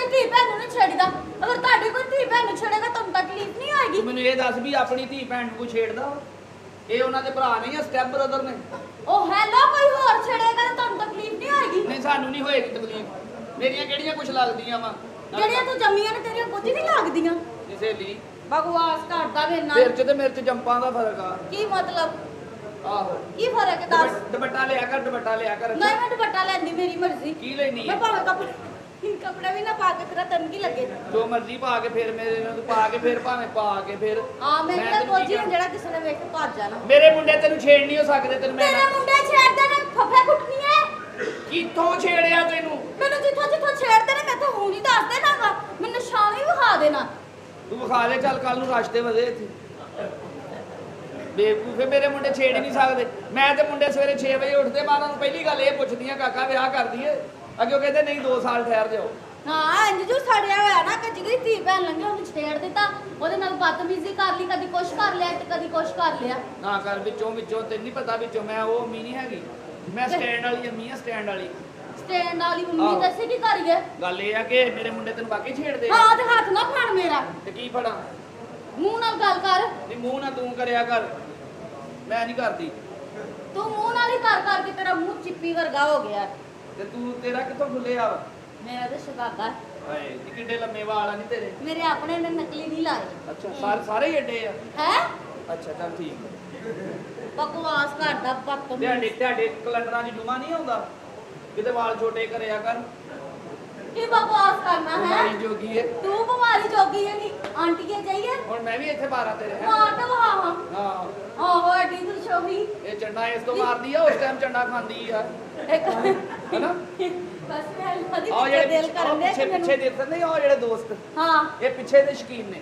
ਆਪਣੀ ਧੀ ਭੈਣ ਨੂੰ ਨਹੀਂ ਛੇੜਦਾ। ਅਗਰ ਤੁਹਾਡੀ ਕੋਈ ਧੀ ਭੈਣ ਨੂੰ ਛੇੜੇਗਾ ਤੁਹਾਨੂੰ ਤਕਲੀਫ ਨਹੀਂ ਆਏਗੀ। ਮੈਨੂੰ ਇਹ ਦੱਸ ਵੀ ਆਪਣੀ ਧੀ ਭੈਣ ਨੂੰ ਕੋਈ ਛੇੜਦਾ ਇਹ ਉਹਨਾਂ ਦੇ ਭਰਾ ਨਹੀਂ ਆ ਸਟੈਪ ਬ੍ਰਦਰ ਨੇ ਉਹ ਹੈਲੋ ਕੋਈ ਹੋਰ ਛੇੜੇਗਾ ਤਾਂ ਤੁਹਾਨੂੰ ਤਕਲੀਫ ਨਹੀਂ ਆਏਗੀ। ਨਹੀਂ ਸਾਨੂੰ ਨਹੀਂ ਹੋਏਗੀ ਤਕਲੀਫ ਮੇਰੀਆਂ ਕਿਹੜੀਆਂ ਕੁਛ ਲੱਗਦੀਆਂ ਵਾ ਜਿਹੜੀਆਂ ਤੂੰ ਜੰਮੀਆਂ ਨੇ ਤੇਰੀਆਂ ਕੁਝ ਨਹੀਂ ਲੱਗਦੀਆਂ। ਕਿਸੇ ਲਈ ਬਕਵਾਸ ਕਰਦਾ ਵੇ ਨਾ। ਮਿਰਚ ਤੇ ਮਿਰਚ ਜੰਪਾਂ ਦਾ ਫਰਕ ਆ। ਕੀ ਮਤਲਬ ਆਹੋ ਕੀ ਫਰਕ ਹੈ ਦੱਸ। ਦੁਪੱਟਾ ਲਿਆ ਕਰ ਦੁਪੱਟਾ ਲਿਆ ਕਰ ਨਹੀਂ ਮੈਂ ਦੁਪੱਟਾ ਲੈਂਦੀ ਮੇਰੀ ਮਰਜ਼ੀ। ਕੀ ਲੈਣੀ ਮੈਂ ਹੈ ਭਾਵੇਂ ਕੱਪੜਾ ਵੀ ਨਾ ਪਾ ਕੇ ਤੇਰਾ ਤਨ ਕੀ ਲੱਗੇ। ਜੋ ਮਰਜ਼ੀ ਪਾ ਕੇ ਫਿਰ ਮੇਰੇ ਨੂੰ ਪਾ ਕੇ ਫਿਰ ਭਾਵੇਂ ਪਾ ਕੇ ਫਿਰ ਹਾਂ ਮੈਂ ਕਿਹਾ ਕੋਈ ਜਿਹੜਾ ਕਿਸੇ ਨੇ ਵੇਖ ਕੇ ਭੱਜ ਜਾਣਾ। ਮੇਰੇ ਮੁੰਡੇ ਤੈਨੂੰ ਛੇੜ ਨਹੀਂ ਹੋ ਸਕਦੇ ਤੈਨੂੰ ਮੈਂ ਤੇਰੇ ਮੁੰਡੇ ਛੇੜਦੇ ਨੇ ਫੱਫੇ ਕੁੱਟਣੀਆਂ। ਕਿੱਥੋਂ ਛੇੜਿਆ ਤੈਨੂੰ ਮੈਨੂੰ ਜਿੱਥੋਂ ਛੇੜਦੇ ਨੇ ਮੈਂ ਤਾਂ ਹੁਣ ਹੀ ਦੱਸ ਦੇਣਾਗਾ। ਮੈਨੂੰ ਨਿਸ਼ਾਨ ਹੀ ਵਿਖਾ ਦੇਣਾ। ਤੂੰ ਵਿਖਾ ਦੇ ਚੱਲ ਕੱਲ ਨੂੰ ਰਸਤੇ ਵਧੇ ਇੱਥੇ ਬੇਵਕੂਫੇ ਮੇਰੇ ਮੁੰਡੇ ਛੇੜ ਹੀ ਨਹੀਂ ਸਕਦੇ। ਮੈਂ ਤੇ ਮੁੰਡੇ ਸਵੇਰੇ 6 ਵਜੇ ਉੱਠਦੇ ਮੈਂ ਉਹਨਾਂ ਨੂੰ ਪਹਿਲੀ ਗੱਲ ਇਹ ਪੁੱਛਦੀਆਂ ਕਾਕਾ ਵਿਆਹ ਕਰ ਦਈਏ ਅੱਗੇ ਉਹ ਕਹਿੰਦੇ ਨਹੀਂ 2 ਸਾਲ ਠਹਿਰ ਜਾਓ। ਹਾਂ ਇੰਜ ਜੋ ਸੜਿਆ ਹੋਇਆ ਨਾ ਕਿ ਜਿਹਦੀ ਧੀ ਭੈਣ ਲੰਘੇ ਉਹਨੂੰ ਛੇੜ ਦਿੱਤਾ ਉਹਦੇ ਨਾਲ ਬਦਤਮੀਜ਼ੀ ਕਰ ਲਈ ਕਦੀ ਕੁਛ ਕਰ ਲਿਆ ਤੇ ਕਦੀ ਕੁਛ ਕਰ ਲਿਆ। ਨਾ ਕਰ ਵਿੱਚੋਂ ਤੈਨੂੰ ਨਹੀਂ ਪਤਾ ਵਿੱਚੋਂ ਮੈਂ ਉਹ ਅੰਮੀ ਨਹੀਂ ਹੈਗੀ ਮੈਂ ਸਟੈਂਡ ਵਾਲੀ ਅੰਮੀ ਆ ਸਟੈਂਡ ਵਾਲੀ। ਸਟੈਂਡ ਵਾਲੀ ਮੰਮੀ ਦੱਸੇ ਕੀ ਕਰੀਏ। ਗੱਲ ਇਹ ਆ ਕਿ ਮੇਰੇ ਮੁੰਡੇ ਤੈਨੂੰ ਵਾਕਈ ਛੇੜਦੇ ਹਾਂ ਤੇ ਹੱਥ ਨਾ ਫੜ ਮੇਰਾ ਤੇ ਕੀ ਫੜਾਂ ਮੂੰਹ ਨਾਲ ਗੱਲ ਕਰ। ਨਹੀਂ ਮੂੰਹ ਨਾ ਤੂੰ ਕਰਿਆ ਕਰ ਮੈਂ ਨਹੀਂ ਕਰਦੀ। ਤੂੰ ਮੂੰਹ ਨਾਲ ਹੀ ਕਰ ਕਰਕੇ ਤੇਰਾ ਮੂੰਹ ਚਿੱਪੀ ਵਰਗਾ ਹੋ ਗਿਆ। ਤੇ ਤੂੰ ਤੇਰਾ ਕਿੱਥੋਂ ਖੁੱਲਿਆ ਵਾ ਮੇਰਾ ਤਾਂ ਸ਼ਗਾਗਾ ਹਾਏ ਨੀ ਕਿੱਡੇ ਲੰਮੇ ਵਾਲ ਆ ਨਹੀਂ ਤੇਰੇ। ਮੇਰੇ ਆਪਣੇ ਨੇ ਨਕਲੀ ਨਹੀਂ ਲਾਏ। ਅੱਛਾ ਸਾਰੇ ਹੀ ਏਡੇ ਆ ਹੈ ਅੱਛਾ ਚੱਲ ਠੀਕ ਬਕਵਾਸ ਕਰਦਾ ਤੁਹਾਡੇ ਕੈਲੰਡਰਾਂ 'ਚ ਜੁਮਾ ਨਹੀਂ ਆਉਂਦਾ ਕਿਤੇ ਵਾਲ ਛੋਟੇ ਕਰਿਆ ਕਰ। ਕੀ ਬਕਵਾਸ ਕਰਨਾ ਹੈ ਬਿਮਾਰੀ ਜੋਗੀ ਏ ਤੂੰ ਬਿਮਾਰੀ ਜੋਗੀ ਹੈ ਨਹੀਂ ਆਂਟੀਏ ਜਾਈਏ ਹੁਣ ਮੈਂ ਵੀ ਇੱਥੇ 12 ਤੇਰੇ ਹੈ ਮਾਰ ਤਾਂ ਵਹਾ ਹਾਂ ਆਹੋ ਐਡੀ ਤੂੰ ਸ਼ੋਭੀ ਇਹ ਚੰਡਾ ਇਸ ਤੋਂ ਮਾਰਦੀ ਆ ਉਸ ਟਾਈਮ ਚੰਡਾ ਖਾਂਦੀ ਆ ਇੱਕ ਹੈਨਾ ਬਸ ਮੈਂ ਲਦੀ ਆ ਦਿਲ ਜਿਹੜੇ ਕਰਨ ਦੇ ਪਿੱਛੇ ਦੇਖਦੇ ਨਹੀਂ ਆ ਜਿਹੜੇ ਦੋਸਤ ਹਾਂ ਇਹ ਪਿੱਛੇ ਦੇ ਸ਼ੌਕੀਨ ਨੇ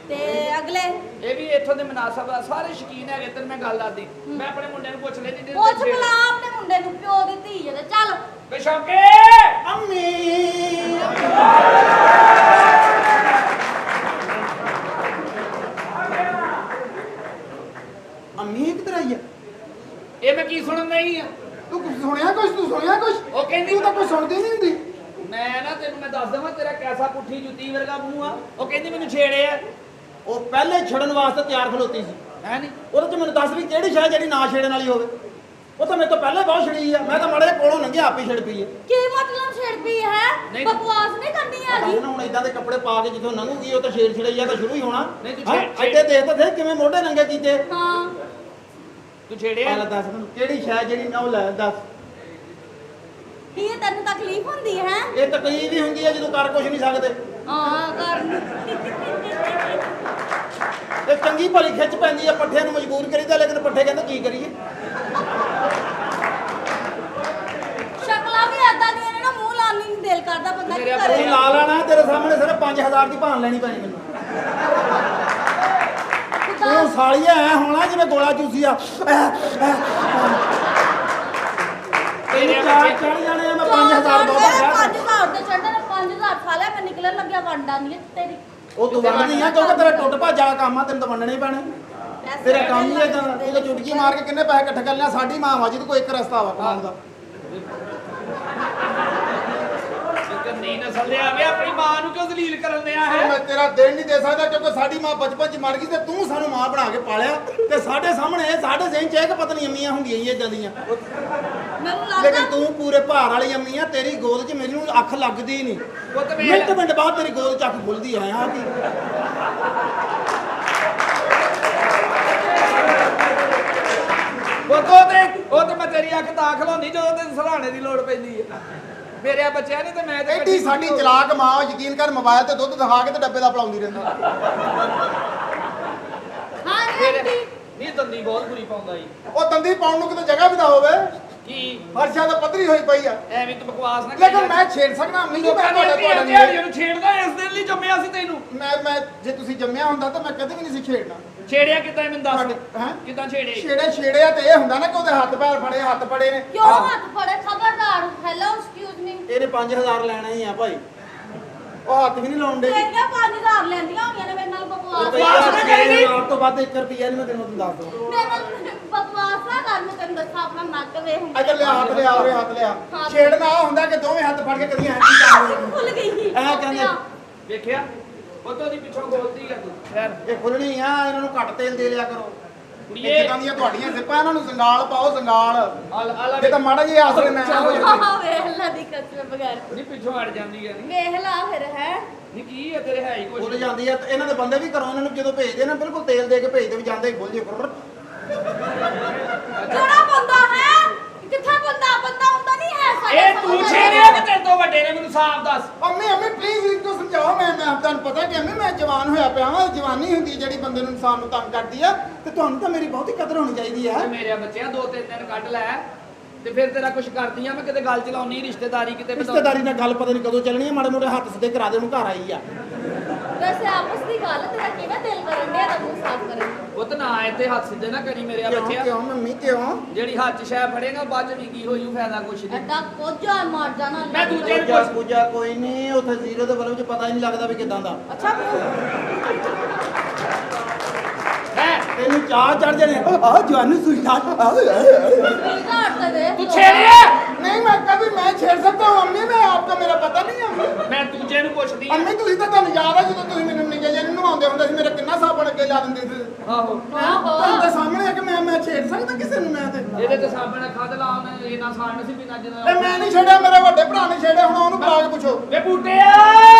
ਤੇ ਅਗਲੇ ਇਹ ਵੀ ਇੱਥੋਂ ਦੇ ਮਨਾਸਬ ਆ ਸਾਰੇ ਸ਼ੌਕੀਨ ਹੈਗੇ ਤੈਨੂੰ ਮੈਂ ਗੱਲ ਦੱਸਦੀ ਮੈਂ ਆਪਣੇ ਮੁੰਡੇ ਨੂੰ ਪੁੱਛ ਲੈਣੀ ਪੁੱਛ ਬੁਲਾ ਆਪਣੇ ਮੁੰਡੇ ਨੂੰ ਪਿਓ ਦੀ ਧੀ ਹੈ ਚੱਲ ਬੇਸ਼ੌਕੇ ਅੰਮੀ ਅੰਮੀ ਕਿੱਧਰ ਆਈ ਹੈ? ਇਹ ਮੈਂ ਕੀ ਸੁਣਨ ਨਹੀਂ ਆ ਤੂੰ ਕੁਝ ਸੁਣਿਆ ਕੁਝ ਉਹ ਕਹਿੰਦੀ ਤੂੰ ਤਾਂ ਕੁਝ ਸੁਣਦੀ ਨਹੀਂ ਹੁੰਦੀ। ਮੈਂ ਨਾ ਤੈਨੂੰ ਮੈਂ ਦੱਸ ਦਵਾਂ ਤੇਰਾ ਕੈਸਾ ਪੁੱਠੀ ਜੁੱਤੀ ਵਰਗਾ ਮੂੰਹ ਆ ਉਹ ਕਹਿੰਦੀ ਮੈਨੂੰ ਛੇੜਿਆ ਉਹ ਪਹਿਲੇ ਛੜਨ ਵਾਸਤੇ ਤਿਆਰ ਖਲੋਤੀ ਸੀ ਹੈ ਨਹੀਂ ਉਹਦੇ ਚ ਮੈਨੂੰ ਦੱਸ ਵੀ ਕਿਹੜੀ ਸ਼ਾਇ ਜਿਹੜੀ ਨਾ ਛੇੜਨ ਵਾਲੀ ਹੋਵੇ। ਉਹ ਤਾਂ ਮੇਰੇ ਤੋਂ ਪਹਿਲੇ ਬਹੁਤ ਛੜੀ ਆ ਮੈਂ ਤਾਂ ਮਾੜੇ ਕੋਲੋਂ ਲੰਘਿਆ ਆਪੇ ਛੜ ਪਈ ਹੈ। ਕੀ ਮਤਲਬ ਛੇੜ ਪਈ ਹੈ ਨਹੀਂ। ਬਕਵਾਸ ਨਹੀਂ ਕਰਨੀ ਹੈਗੀ ਨਾ ਹੁਣ ਇਦਾਂ ਦੇ ਕੱਪੜੇ ਪਾ ਕੇ ਜਿੱਥੋਂ ਲੰਘੂਗੀ ਉਹ ਤਾਂ ਛੇੜ ਛੜਈਆ ਤਾਂ ਸ਼ੁਰੂ ਹੀ ਹੋਣਾ। ਨਹੀਂ ਤੂੰ ਹਾਂ, ਛੇੜ- ਐਡੇ ਦੇਖ ਤਾਂ ਥੇ ਕਿਵੇਂ ਮੋਢੇ ਨੰਗੇ ਕੀਤੇ। ਹਾਂ ਤੂੰ ਛੇੜਿਆ ਪਹਿਲਾਂ ਦੱਸ ਮੈਨੂੰ ਕਿਹੜੀ ਸ਼ਾਇ ਜਿਹੜੀ ਨਾ ਉਹ ਲੈ ਦੱਸ। ਕੀ ਤੈਨੂੰ ਤਕਲੀਫ ਹੁੰਦੀ ਹੈ ਇਹ ਤਕਲੀਫ ਹੀ ਹੁੰਦੀ ਹੈ ਜਦੋਂ ਕਰ ਕੁਝ ਨਹੀਂ ਸਕਦੇ। ਹਾਂ ਕਰ ਤੇ ਚੰਗੀ ਭਲੀ ਖਿੱਚ ਪੈਂਦੀ ਹੈ ਪੱਠਿਆਂ ਨੂੰ ਮਜਬੂਰ ਕਰੀਦਾ ਲੇਕਿਨ ਪੱਠੇ ਕਹਿੰਦੇ ਕੀ ਕਰੀਏ। ਸ਼ਕਲਾਂ ਵੀ ਏਦਾਂ ਦੀਆਂ ਨੇ ਨਾ ਮੂੰਹ ਲਾਣ ਨੂੰ ਨਹੀਂ ਦਿਲ ਕਰਦਾ ਬੰਦਾ ਕੀ ਤੇਰੇ ਤੂੰ ਕਰੇ ਲਾ ਲੈਣਾ ਤੇਰੇ ਸਾਹਮਣੇ ਸਿਰਫ 5000 ਦੀ ਭਾਣ ਲੈਣੀ ਪੈਣੀ ਮੈਨੂੰ। ਤੂੰ ਸਾਲੀਆ ਐ ਹੋਣਾ ਜਿਵੇਂ ਗੋਲਾ ਚੂਸੀ ਆ। ਤੇਰੇ ਚਾਰ ਬੱਚੇ ਚੜ ਜਾਣੇ ਆ ਮੈਂ 5000 ਦੋ 5000 ਤੇ ਚੜਨਾ 5000 ਖਾ ਲਿਆ ਮੈਂ ਨਿਕਲਣ ਲੱਗਿਆ ਵੰਡਾ ਨਹੀਂ ਤੇਰੀ ਉਹ ਤੂੰ ਵੰਡਣੀ ਆ ਕਿਉਂਕਿ ਤੇਰਾ ਟੁੱਟ ਭੱਜ ਵਾਲਾ ਕੰਮ ਆ ਤੈਨੂੰ ਤਾਂ ਵੰਡਣੇ ਹੀ ਪੈਣੇ। ਤੇਰਾ ਕੰਮ ਹੀ ਏਦਾਂ ਦਾ ਤੂੰ ਤਾਂ ਚੁਟਕੀ ਮਾਰ ਕੇ ਕਿੰਨੇ ਪੈਸੇ ਇਕੱਠੇ ਕਰ ਲਿਆ। ਸਾਡੀ ਮਾਂ ਵਾ ਜਿਹਦੇ ਕੋਲ ਇੱਕ ਰਸਤਾ ਵਾ ਕਮਾਉਣ ਦਾ। ਨਹੀਂ ਨਸਲ ਦੇ ਆਵੇ ਆਪਣੀ ਮਾਂ ਨੂੰ ਕਿਉਂ ਜ਼ਲੀਲ ਕਰਨ ਦਿਆ ਹੈ ਮੈਂ ਤੇਰਾ ਦਿਨ ਨਹੀਂ ਦੇ ਸਕਦਾ ਕਿਉਂਕਿ ਸਾਡੀ ਮਾਂ ਬਚਪਨ 'ਚ ਮਰ ਗਈ ਤੇ ਤੂੰ ਸਾਨੂੰ ਮਾਂ ਬਣਾ ਕੇ ਪਾਲਿਆ ਤੇ ਸਾਡੇ ਸਾਹਮਣੇ ਸਾਡੇ ਜ਼ਿਹਨ 'ਚ ਇੱਕ ਪਤਨੀ ਅੰਮੀਆਂ ਹੁੰਦੀਆਂ ਹੀ ਇਦਾਂ ਦੀਆਂ। ਮੈਨੂੰ ਲੱਗਦਾ ਲੇਕਿਨ ਤੂੰ ਪੂਰੇ ਭਾਰ ਵਾਲੀ ਅੰਮੀ ਆ ਤੇਰੀ ਗੋਦ 'ਚ ਮੇਰੀ ਨੂੰ ਅੱਖ ਲੱਗਦੀ ਨਹੀਂ। ਉਹ ਤੇ ਮਿੰਟ ਬਾਅਦ ਤੇਰੀ ਗੋਦ 'ਚ ਅੱਖ ਖੁੱਲਦੀ ਆ ਆ ਕੀ ਉਹ ਤੇ ਮੈਂ ਤੇਰੀ ਅੱਖ ਤਾਂ ਖਲਾਉਣੀ ਜਦੋਂ ਤੇ ਸਰਾਣੇ ਦੀ ਲੋੜ ਪੈਂਦੀ ਹੈ ਮੇਰੇ ਬੱਚਿਆਂ ਨੇ ਤੇ ਮੈਂ ਤੇ ਐਡੀ ਸਾਡੀ ਚਲਾਕ ਮਾਂ ਯਕੀਨ ਕਰ ਮੋਬਾਈਲ ਤੇ ਦੁੱਧ ਦਿਖਾ ਕੇ ਤੇ ਡੱਬੇ ਦਾ ਪਲਾਉਂਦੀ ਰਹਿੰਦੀ। ਹਾਂ ਮੇਰੇ ਨਹੀਂ ਨਹੀਂ ਦੰਦੀ ਬਹੁਤ ਬੁਰੀ ਪਾਉਂਦਾ ਜੀ ਉਹ ਦੰਦੀ ਪਾਉਣ ਨੂੰ ਕਿਤੇ ਜਗ੍ਹਾ ਵੀ ਤਾਂ ਹੋਵੇ। ਕੀ ਫਰਸ਼ਾਂ ਤਾਂ ਪੱਧਰੀ ਹੋਈ ਪਈ ਆ ਐਵੇਂ ਤੂੰ ਬਕਵਾਸ ਨਾ ਲੇਕਿਨ ਮੈਂ ਛੇੜ ਸਕਦਾ ਅੰਮੀ ਨੂੰ। ਲੋਕਾਂ ਮੈਂ ਦੀਆਂ ਧੀਆਂ ਨੂੰ ਛੇੜਦਾ ਇਸ ਦਿਨ ਲਈ ਜੰਮਿਆ ਸੀ ਤੈਨੂੰ ਮੈਂ ਜੇ ਤੁਸੀਂ ਜੰਮਿਆ ਹੁੰਦਾ ਤਾਂ ਮੈਂ ਕਦੇ ਵੀ ਨਹੀਂ ਸੀ ਛੇੜਨਾ। ਛੇੜਿਆ ਕਿੱਦਾਂ ਮੈਨੂੰ ਦੱਸ ਹੈਂ? ਕਿੱਦਾਂ ਛੇੜੇ ਛੇੜਿਆ ਤੇ ਇਹ ਹੁੰਦਾ ਨਾ ਕਿ ਉਹਦੇ ਹੱਥ ਪੈਰ ਫੜੇ ਹੱਥ ਫੜੇ ਨੇ। ਕਿਉਂ ਹੱਥ ਫੜੇ ਖਬਰਦਾਰ ਹੈਲੋ ਐਕਸਕਿਊਜ਼ ਮੀ ਇਹਨੇ 5000 ਲੈਣਾ ਹੀ ਆ ਭਾਈ। ਉਹ ਹੱਥ ਵੀ ਨਹੀਂ ਲਾਉਣ ਦੇ। ਤੇਰੀਆਂ 5000 ਲੈਂਦੀਆਂ ਹੋਈਆਂ ਨੇ ਮੇਰੇ ਨਾਲ ਬਕਵਾਸ ਨਾ ਕਰੇਗੀ। ਆਪ ਤੋਂ ਬਾਅਦ 1 ਰੁਪਿਆ ਨਹੀਂ ਮੈਂ ਤੈਨੂੰ ਦੱਸ ਦੂੰ ਮੇਰੇ ਨਾਲ ਬਕਵਾਸ ਨਾ ਕਰ, ਮੈਂ ਤੈਨੂੰ ਦੱਸਾਂ ਆਪਣਾ ਨੱਕ ਵੇ ਹੁਣ ਇੱਧਰ ਲਿਆ ਹੱਥ ਲਿਆ ਉਰੇ ਹੱਥ ਲਿਆ ਹੱਥ। ਛੇੜਨਾ ਆਹ ਹੁੰਦਾ ਕਿ ਦੋਵੇਂ ਹੱਥ ਫੜ ਕੇ ਕਦੀ ਐਂ ਕੀ ਕਰਦੇ ਭੁੱਲ ਗਈ ਐਂ ਕਹਿੰਦੇ। ਵੇਖਿਆ ਉਤੋਂ ਦੀ ਪਿੱਛੋਂ ਬੋਲਦੀ ਆ ਤੂੰ ਖੈਰ ਇਹ ਖੁੱਲਣੀ ਆ ਇਹਨਾਂ ਨੂੰ ਘੱਟ ਤੇਲ ਦੇ ਲਿਆ ਕਰੋ ਕੁੜੀਏ। ਇਹ ਜਿੱਦਾਂ ਦੀਆਂ ਤੁਹਾਡੀਆਂ ਜ਼ਿੱਪਾਂ ਇਹਨਾਂ ਨੂੰ ਸੰਗਾਲ ਪਾਓ ਸੰਗਾਲ ਆਲਾ ਇਹ ਤਾਂ ਮਾੜਾ ਜਿਹਾ ਆਸਰੇ ਮੈਂ ਹੋ ਜਾਂਦੇ ਹਾਂ ਵੇਖ ਲੈ ਦੀ ਕਸਮ ਬਗੈਰ ਨਹੀਂ ਪਿੱਛੋਂ ਅੜ ਜਾਂਦੀ ਆ ਨਹੀਂ ਵੇਖ ਲਾ ਫਿਰ ਹੈ ਨਹੀਂ ਕੀ ਆ ਤੇਰੇ ਹੈ ਹੀ ਖੁੱਲ ਕੁਛ ਜਾਂਦੀ ਆ ਤੇ ਇਹਨਾਂ ਦੇ ਬੰਦੇ ਵੀ ਘਰੋਂ ਇਹਨਾਂ ਨੂੰ ਜਦੋਂ ਭੇਜਦੇ ਨਾ ਬਿਲਕੁਲ ਤੇਲ ਦੇ ਕੇ ਭੇਜਦੇ ਵੀ ਜਾਂਦੇ ਹੀ ਖੁੱਲ ਜੇ ਕਿਹੜਾ ਬੰਦਾ ਹੈ ਕਿੱਥੇ ਬੰਦਾ ਹੁੰਦਾ ਨਹੀਂ ਹੈ ਸਾਡੇ ਇਹ ਤੂੰ ਸਮਝ ਛੇੜਿਆ ਕਿ ਤੇਰੇ ਤੋਂ ਵੱਡੇ ਨੇ ਮੈਨੂੰ ਸਾਫ਼ ਦੱਸ ਅੰਮੀ ਪਲੀਜ਼ ਇਸਨੂੰ ਸਮਝਾਓ ਮੈਂ ਤੁਹਾਨੂੰ ਪਤਾ ਕਿ ਅੰਮੀ ਮੈਂ ਜਵਾਨ ਹੋਇਆ ਪਿਆ ਹਾਂ ਜਵਾਨੀ ਹੁੰਦੀ ਜਿਹੜੀ ਬੰਦੇ ਨੂੰ ਇਨਸਾਨ ਨੂੰ ਤੰਗ ਕਰਦੀ ਆ ਤੇ ਤੁਹਾਨੂੰ ਤਾਂ ਮੇਰੀ ਬਹੁਤੀ ਕਦਰ ਹੋਣੀ ਚਾਹੀਦੀ ਆ ਮੇਰੇ ਬੱਚਿਆਂ 2-3 ਦਿਨ ਕੱਢ ਲੈ ਤੇ ਫਿਰ ਤੇਰਾ ਕੁਝ ਕਰਦੀ ਆ ਮੈਂ ਕਿਤੇ ਗੱਲ ਚਲਾਉਣੀ ਰਿਸ਼ਤੇਦਾਰੀ ਕਿਤੇ ਰਿਸ਼ਤੇਦਾਰੀ ਨਾਲ ਗੱਲ ਪਤਾ ਨਹੀਂ ਕਦੋਂ ਚੱਲਣੀ ਆ ਮਾੜੇ ਮੋਟੇ ਹੱਥ ਸਿੱਧੇ ਕਰਾ ਦੇ ਉਹਨੂੰ ਘਰ ਆਈ ਆ ਵੈਸੇ ਆਪਸ ਦੀ ਗੱਲ ਤੇਰਾ ਕਿਵੇਂ ਦਿਲ ਕਰਨ ਡਿਆ ਦਾ ਮੂੰਹ ਸਾਫ਼ ਕਰਨ ਨੂੰ? ਉਹ ਤਾਂ ਨਾ ਇੱਥੇ ਹੱਥ ਸਿੱਧੇ ਨਾ ਕਰੀ ਮੇਰੇ ਬੱਚਿਆ ਕਿਉਂ ਮੰਮੀ ਕਿਉਂ ਜਿਹੜੀ ਹੱਥ 'ਚ ਸ਼ੈ ਫੜੇਗਾ ਬਾਅਦ 'ਚ ਵੀ ਕੀ ਹੋ ਜੂ ਫਾਇਦਾ ਕੁਛ ਨਹੀਂ ਐਡਾ ਕੋਝਾ ਮਾਰ ਜਾਣਾ ਮੈਂ ਦੂਜੇ ਨੂੰ ਪੂਜਾ ਪੂਜਾ ਕੋਈ ਨਹੀਂ ਉੱਥੇ ਜ਼ੀਰੋ ਦੇ ਬਲਬ 'ਚ ਪਤਾ ਹੀ ਨਹੀਂ ਲੱਗਦਾ ਵੀ ਕਿਦਾਂ ਦਾ ਅੱਛਾ ਹੈ ਤੈਨੂੰ ਚਾਹ ਚੜ ਜਾਣੇ ਆ ਜਵਾਨੀ ਸੂਈ ਠਾਕ ਘਾਟ ਤੇ ਦੇ ਤੂੰ ਛੇੜਿਆ नहीं मैं कभी मैं छेड़ सकता हूँ अम्मी मैं आपका मेरा पता नहीं है ਮੈਂ ਦੂਜੇ ਨੂੰ ਪੁੱਛਦੀ ਆ अम्मी ਤੁਸੀਂ ਤਾਂ ਤੁਹਾਨੂੰ ਯਾਦ ਆ ਜਦੋਂ ਤੁਸੀਂ ਮੈਨੂੰ ਨਿੱਕੇ ਜਿਹੇ ਨੂੰ ਨਵਾਉਂਦੇ ਹੁੰਦੇ ਸੀ ਮੇਰਾ ਕਿੰਨਾ ਸਾਬਣ ਅੱਗੇ ਲਾ ਦਿੰਦੇ ਸੀ ਆਹੋ ਤੁਹਾਨੂੰ ਤਾਂ ਸਾਹਮਣੇ ਆ ਕਿ ਮੈਂ ਛੇੜ ਸਕਦਾ ਕਿਸੇ ਨੂੰ ਮੈਂ ਤੇ ਇਹਦੇ ਤੇ ਸਾਬਣ ਖੱਦ ਲਾ ਉਹਨੇ ਇਹਨਾਂ ਸਾੜਨ ਸੀ ਵੀ ਨੱਜ ਤੇ ਮੈਂ ਨਹੀਂ ਛੇੜਿਆ ਮੇਰੇ ਵੱਡੇ ਭਰਾ ਨੇ ਛੇੜਿਆ ਹੁਣ ਉਹਨੂੰ ਬੁਲਾ ਕੇ ਪੁੱਛੋ ਵੇ ਬੂਟਿਆ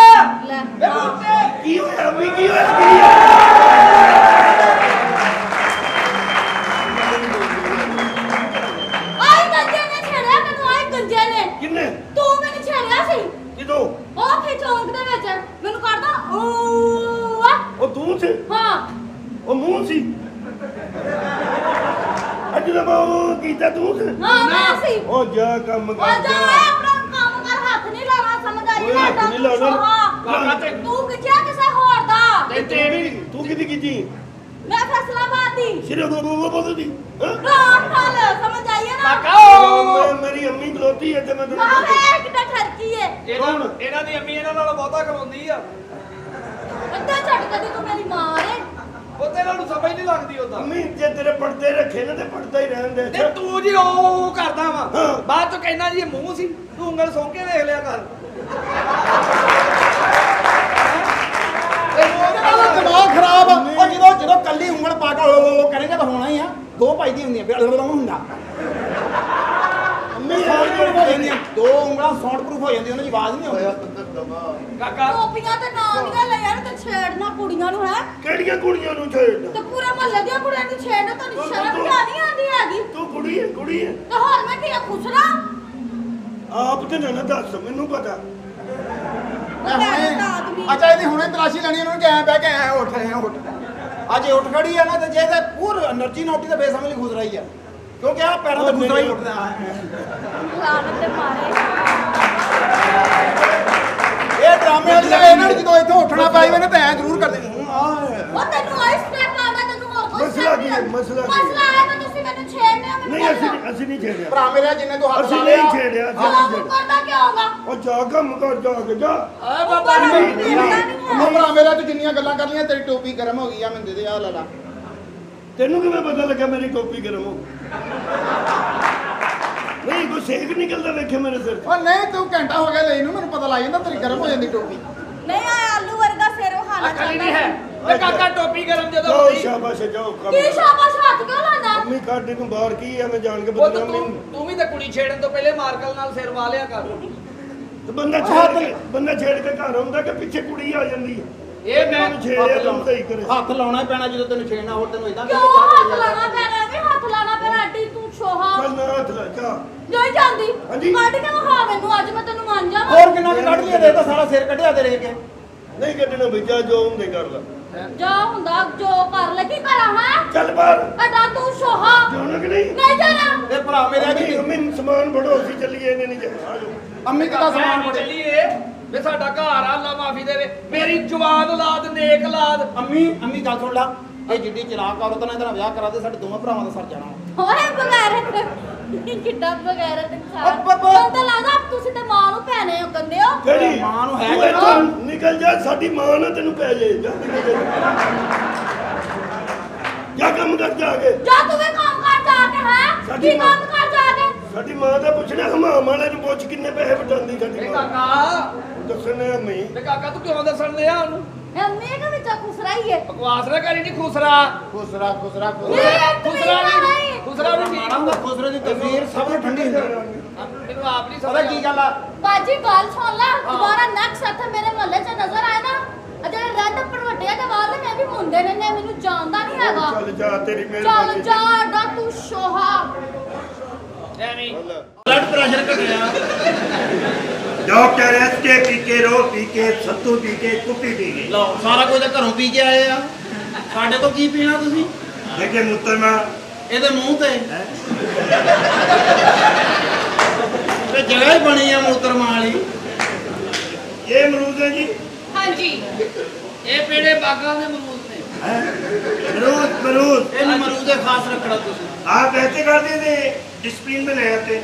ਲੈ ਵੇ ਬੂਟੇ ਕੀ ਹੋਇਆ ਅਮੀ ਕੀ ਹੋਇਆ ਆਈ ਗੰਜੇ ਨੇ ਛੇੜਿਆ ਮੈਨੂੰ ਆਈ ਗੰਜੇ ਨੇ ਕਿੰਨੇ ਤੂੰ ਮੈਨੂੰ ਛੇੜਿਆ ਸੀ ਕਿਦੋਂ ਉਹ ਫੇ ਚੌਂਕ ਦੇ ਵਿੱਚ ਮੈਨੂੰ ਕਰਦਾ ਓ ਆ ਉਹ ਤੂੰ ਸੀ ਹਾਂ ਉਹ ਮੂੰਹ ਸੀ ਅੱਜ ਦਾ ਉਹ ਕੀਤਾ ਤੂੰ ਸੀ ਹਾਂ ਮੈਂ ਸੀ ਉਹ ਜਾ ਕੰਮ ਉਹ ਜਾ ਆਪਣਾ ਕੰਮ ਕਰ ਹੱਥ ਨਹੀਂ ਲਾਉਣਾ ਸਮਝ ਆਈ ਓਏ, ਹੱਥ ਨਹੀਂ ਲਾਉਣਾ। ਕਾਕਾ ਤੇ ਤੂੰ ਕਿਹਾ ਕਿਸੇ ਹੋਰ ਦਾ ਤੇ ਤੇਰੀ ਤੂੰ ਕਿਹਦੀ ਕੀਤੀ ਮੈਂ ਫੈਸਲਾਬਾਦ ਦੀ ਸਿਰੇ ਉਹ ਬੋਲਦੀ ਰਾਮ ਨਾਲ ਸਮਝ ਆਈ ਹੈ ਨਾ ਕਾਕਾ ਮੇਰੀ ਅੰਮੀ ਖਲੋਤੀ ਹੈ ਤੇ ਮੈਂ ਮਾਂ ਵੇ ਕਿੱਡਾ ਠਰਕੀ ਹੈ ਇਹਨਾਂ ਦੀ ਅੰਮੀ ਇਹਨਾਂ ਨਾਲੋਂ ਬਹੁਤਾ ਖਲੋਂਦੀ ਆ ਅੱਧਾ ਛੱਡ ਕਦੀ ਤੂੰ ਮੇਰੀ ਮਾਂ ਏ ਉਹ ਤੇ ਇਹਨਾਂ ਨੂੰ ਸਮਝ ਨਹੀਂ ਲੱਗਦੀ ਉਹਦਾ ਅੰਮੀ ਜੇ ਤੇਰੇ ਪਰਦੇ ਰੱਖੇ ਨਾ ਤੇ ਪਰਦਾ ਹੀ ਰਹਿਣ ਦੇ ਤੇ ਤੂੰ ਜੀ ਉਹ ਕਰਦਾ ਵਾ ਹਾਂ। ਬਾਅਦ ਚ ਕਹਿੰਦਾ ਜੀ ਇਹ ਮੂੰਹ ਸੀ ਤੂੰ ਉਂਗਲ ਸੌਂ ਕੇ ਵੇਖ ਲਿਆ ਕਰ ਦਿਮਾਗ ਖਰਾਬ ਆ। ਉਹ ਜਦੋਂ ਕੱਲੀ ਉਂਗਲ ਪਾ ਕੇ ਉਹ ਕਰੇਗਾ ਤਾਂ ਹੋਣਾ ਹੀ ਆ ਦੋ ਭਾਈ ਦੀ ਹੁੰਦੀਆਂ ਫਿਰ ਹੁੰਦਾ ਅੰਮੀ ਦੋ ਉਂਗਲਾਂ ਸਾਊਂਡ ਪ੍ਰੂਫ ਹੋ ਜਾਂਦੀ ਉਹਨਾਂ ਦੀ ਆਵਾਜ਼ ਨਹੀਂ ਆਉਂਦੀ ਕਾਕਾ ਟੋਪੀਆਂ ਤੇ ਨਾਂ ਦੀਆਂ ਲੈ ਯਾਰ ਤੇ ਛੇੜਨਾ ਕੁੜੀਆਂ ਨੂੰ ਹੈ ਕਿਹੜੀਆਂ ਕੁੜੀਆਂ ਨੂੰ ਛੇੜਦਾ ਤੇ ਪੂਰੇ ਮਹੱਲੇ ਦੀਆਂ ਕੁੜੀਆਂ ਨੂੰ ਛੇੜਨਾ ਤੁਹਾਨੂੰ ਸ਼ਰਮ ਨਹੀਂ ਆਉਂਦੀ ਹੈਗੀ ਤੂੰ ਕੁੜੀ ਹੈ ਤੇ ਹੋਰ ਮੈਂ ਕੀ ਖੁਸ਼ਰਾ ਆਪ ਤੇ ਨਾ ਦੱਸ ਮੈਨੂੰ ਪਤਾ ਆਦਮੀ ਅੱਛਾ ਇਹਦੀ ਹੁਣੇ ਤਲਾਸ਼ੀ ਲੈਣੀ ਉਹਨੂੰ ਕਿ ਐ ਬਹਿ ਕੇ ਐ ਉੱਠ ਅੱਜ ਇਹ ਉੱਠ ਖੜੀ ਆ ਨਾ ਤੇ ਜੇ ਤੇ ਪੂਰ એનર્ਜੀ ਨੋਟੀ ਤੇ ਬੇਸਮਝ ਖੁਸ਼ ਰਹੀ ਆ ਕਿਉਂਕਿ ਆ ਪੈਰਾਂ ਤੇ ਖੁਸ਼ ਰਹੀ ਉੱਠਦਾ ਲਾਨਤ ਤੇ ਮਾਰੇ ਇਹ ਡਰਾਮੇ ਵਾਲੀ ਜਗ੍ਹਾ ਇਹਨਾਂ ਨੂੰ ਜਦੋਂ ਇੱਥੋਂ ਉੱਠਣਾ ਪੈ ਜਾਵੇ ਨਾ ਤਾਂ ਐ ਜ਼ਰੂਰ ਕਰਦੇ ਉਹ ਤੈਨੂੰ ਆਈਸ ਕ੍ਰੀਮ ਆਉਂਦਾ ਤੈਨੂੰ ਹੋਰ ਕੋਈ ਮਸਲਾ ਕੀ ਹੈ? ਮਸਲਾ ਕੀ ਹੈ? ਮਸਲਾ ਹੈ ਕਿ ਤੁਸੀਂ ਮੈਨੂੰ ਛੇੜਨੇ ਹੋ ਮੈਨੂੰ ਨਹੀਂ ਅਸੀਂ ਨਹੀਂ ਛੇੜਿਆ ਭਰਾ ਮੇਰੇ ਜਿੰਨੇ ਤੋਂ ਹੱਥ ਅਸੀਂ ਲਾ ਲਿਆ ਨਹੀਂ ਛੇੜਿਆ ਉਹ ਕਰਦਾ ਕਿਉਂ ਹੋਗਾ ਉਹ ਜਾ ਕੰਮ ਕਰ ਜਾ ਕੇ ਜਾ ਆ ਬਾਬਾ ਜੀ ਉਹ ਭਰਾ ਮੇਰਾ ਤੂੰ ਜਿੰਨੀਆਂ ਗੱਲਾਂ ਕਰ ਲੀਆਂ ਤੇਰੀ ਟੋਪੀ ਗਰਮ ਹੋ ਗਈ ਆ ਮੈਨੂੰ ਦੇ ਦੇ ਆ ਲੈ ਲਾ ਤੈਨੂੰ ਕਿਵੇਂ ਪਤਾ ਲੱਗਾ ਮੇਰੀ ਟੋਪੀ ਗਰਮ ਹੋ ਨਹੀਂ ਕੋਈ ਸੇਕ ਨਿਕਲਦਾ ਵੇਖੇ ਮੇਰੇ ਸਿਰ ਉਹ ਨਹੀਂ ਤੂੰ ਘੰਟਾ ਹੋ ਗਿਆ ਲਈ ਨੂੰ ਮੈਨੂੰ ਪਤਾ ਲੱਗ ਜਾਂਦਾ ਤੇਰੀ ਗਰਮ ਹੋ ਜਾਂਦੀ ਟੋਪੀ ਨਹੀਂ ਆ ਆਲੂ ਵਰਗਾ ਸਿਰ ਵਹਾਣਾ ਅਕਲ ਹੀ ਨਹੀਂ ਹੈ ਤੇ ਕਾਕਾ ਟੋਪੀ ਗਰਮ ਜਦੋਂ ਜਾਓ ਹੁੰਦੀ ਸ਼ਾਬਾਸ਼ ਜਾਓ ਕੰਮ ਕੀ ਸ਼ਾਬਾਸ਼ ਹੱਥ ਕਿਉਂ ਲਾਣਾ ਮੰਮੀ ਕਾਢੀ ਨੂੰ ਬਾਹਰ ਕੀ ਐ ਮੈਂ ਜਾਣ ਕੇ ਉਹ ਤਾਂ ਬਦਨਾਮ ਤੂੰ ਨਹੀਂ ਤੂੰ ਵੀ ਤਾਂ ਕੁੜੀ ਛੇੜਨ ਤੋਂ ਪਹਿਲੇ ਮਾਰਕਲ ਨਾਲ ਸਿਰ ਵਾ ਲਿਆ ਕਰ ਤੇ ਬੰਦਾ ਛੇੜ ਕੇ ਘਰ ਆਉਂਦਾ ਕਿ ਪਿੱਛੇ ਕੁੜੀ ਆ ਜਾਂਦੀ ਹੈ ਇਹ ਮੈਂ ਮੈਨੂੰ ਛੇੜਿਆ ਤੂੰ ਸਹੀ ਕਰੇ ਹੱਥ ਲਾਉਣਾ ਹੀ ਪੈਣਾ ਜਦੋਂ ਤੈਨੂੰ ਛੇੜਨਾ ਹੋਰ ਤੈਨੂੰ ਇਦਾਂ ਕਿਉਂ ਹੱਥ ਲਾਣਾ ਪੈਣਾ ਵੀ ਹੱਥ ਲਾਣਾ ਪੈਣਾ ਅੱਡੀ ਤੂੰ ਛੋਹਾ ਚੱਲ ਨਾ ਹੱਥ ਲਾ ਜਾ ਨਹੀਂ ਜਾਂਦੀ ਹਾਂਜੀ। ਕੱਢ ਕੇ ਵਿਖਾ ਮੈਨੂੰ ਅੱਜ ਮੈਂ ਤੈਨੂੰ ਮੰਨ ਜਾਵਾਂ ਹੋਰ ਕਿੰਨਾ ਕੁ ਕੱਢ ਲਿਆ ਦੇ ਤਾਂ ਸਾਰਾ ਸਿਰ ਕੱਢਿਆ ਤੇਰੇ ਕੇ ਨਹੀਂ ਕੱਢਣਾ ਬਈਆ ਜੋ ਹੁੰਦੇ ਕਰ ਲਾ ਜਾ ਹੁੰਦਾ ਜੋ ਕਰ ਲੈ ਕੀ ਕਰਾਂ ਹਾਂ ਚੱਲ ਬਾਹਰ ਅੱਡਾ ਤੂੰ ਛੋਹਾ ਜਾਣਾ ਕਿ ਨਹੀਂ ਨਹੀਂ ਜਾਣਾ ਤੇ ਭਰਾ ਮੇਰੇ ਅੰਮੀ ਅੰਮੀ ਸਮਾਨ ਬੜੋ ਅਸੀਂ ਚੱਲੀਏ ਇਹਨੇ ਨਹੀਂ ਜਾਣਾ ਆ ਜਾਓ ਅੰਮੀ ਕਿਦਾ ਸਮਾਨ ਮੈਂ ਬੜੇ ਚੱਲੀਏ ਵੇ ਸਾਡਾ ਘਰ ਆ ਅੱਲਾ ਮਾਫੀ ਦੇਵੇ ਮੇਰੀ ਜਵਾਨ ਔਲਾਦ ਨੇਕ ਔਲਾਦ ਅੰਮੀ ਗੱਲ ਸੁਣ ਲਾ ਇਹ ਜਿੱਡੀ ਚਲਾਕ ਔਰਤ ਨਾਲ ਇਹਦਾ ਵਿਆਹ ਕਰਾ ਦੇ ਸਾਡੇ ਦੋਵਾਂ ਭਰਾਵਾਂ ਦਾ ਸਰ ਜਾਣਾ ਓਏ ਬਗੈਰ ਕਿੱਡਾ ਬਗੈਰ ਇਨਸਾਨ ਅੱਬ ਅੱਬ। ਮੈਨੂੰ ਤਾਂ ਲੱਗਦਾ ਤੁਸੀਂ ਤੇ ਮਾਂ ਨੂੰ ਭੈਣੇ ਹੋ ਕੰਦੇ ਹੋ ਕਿਹੜੀ ਮਾਂ ਨੂੰ ਹੈ ਤੂੰ ਇੱਥੋਂ ਨਿਕਲ ਜਾ, ਸਾਡੀ ਮਾਂ ਨਾ ਤੈਨੂੰ ਪੈ ਜੇ। ਜਾ ਨਿਕਲ ਜਾ ਕੰਮ ਕਰ ਜਾ ਕੇ। ਜਾ ਤੂੰ ਵੀ ਕੰਮ ਕਰ ਜਾ ਕੇ ਹੈ ਸਾਡੀ ਕੀ ਕੰਮ ਕਰ ਜਾ ਕੇ ਸਾਡੀ ਮਾਂ ਦਾ ਪੁੱਛਣਾ ਹਮਾਮ ਵਾਲੇ ਨੂੰ ਪੁੱਛ ਕਿੰਨੇ ਪੈਸੇ ਵਟਾਉਂਦੀ ਸਾਡੀ ਤੇ ਮਾਂ। ਕਾਕਾ ਦੱਸਣੇ ਮੈਂ ਤੇ ਕਾਕਾ ਤੂੰ ਕਿਉਂ ਦੱਸਣ ਲਿਆ ਉਹਨੂੰ ਇਹ ਮੇਰੇ ਵਿੱਚ ਖੁਸਰਾਈ ਹੈ ਬਕਵਾਸ ਨਾ ਕਰੀ ਨਹੀਂ ਖੁਸਰਾ ਖੁਸਰਾ ਖੁਸਰਾ ਖੁਸਰਾ ਨਹੀਂ ਖੁਸਰਾ ਨੂੰ ਮਾਣਾ ਦਾ ਖੁਸਰੇ ਦੀ ਤਸਵੀਰ ਸਭ ਨੂੰ ਠੰਡੀ ਹੁੰਦੀ ਮੈਨੂੰ ਆਪ ਨਹੀਂ ਪਤਾ ਕੀ ਗੱਲ ਆ ਬਾਜੀ ਗੱਲ ਸੁਣ ਲੈ ਦੁਬਾਰਾ ਨੈਕਸਟ ਇੱਥੇ ਮੇਰੇ ਮੁਹੱਲੇ 'ਚ ਨਜ਼ਰ ਆਏ ਨਾ ਆ ਜਿਹੜੇ ਰੈੱਡ ਪਰਵੱਟਿਆ ਦੇ ਵਾਲ ਨੇ ਮੈਂ ਵੀ ਮੁੰਡੇ ਨੇ ਮੈਨੂੰ ਜਾਣਦਾ ਨਹੀਂ ਹੈਗਾ ਚੱਲ ਜਾ ਤੇਰੀ ਚੱਲ ਮਿਹਰਬਾਨੀ। ਜਾ ਡਾ ਤੂੰ ਸ਼ੋਹਾ ਐਵੇਂ ਬਲੱਡ ਪ੍ਰੈਸ਼ਰ ਘਟਿਆ डॉक्टर एस के पी के रो पी के सत्तू पी के कुप्पी पी के ਲਓ ਸਾਰਾ ਕੁਝ ਤਾਂ ਘਰੋਂ ਪੀ ਕੇ ਆਏ ਆ ਸਾਡੇ ਤੋਂ ਕੀ ਪੀਣਾ ਤੁਸੀਂ देखे मुतरमा ਇਹਦੇ ਮੂੰਹ ਤੇ ਤੇ ਜਗ੍ਹਾ ਹੀ ਬਣੀ ਆ ਮੂਤਰਮਾਂ ਵਾਲੀ ये अमरूद है जी ਹਾਂਜੀ ਇਹ ਪੇੜੇ ਬਾਗਾਂ ਦੇ ਮਰੂਦ ਨੇ हैं? अमरूद अमरूद ਇਹਨੂੰ ਮਰੂ ਦੇ ਖਾਸ ਰੱਖਣਾ ਤੁਸੀਂ आप ऐसे कर देते डिस्प्लिन में ले आते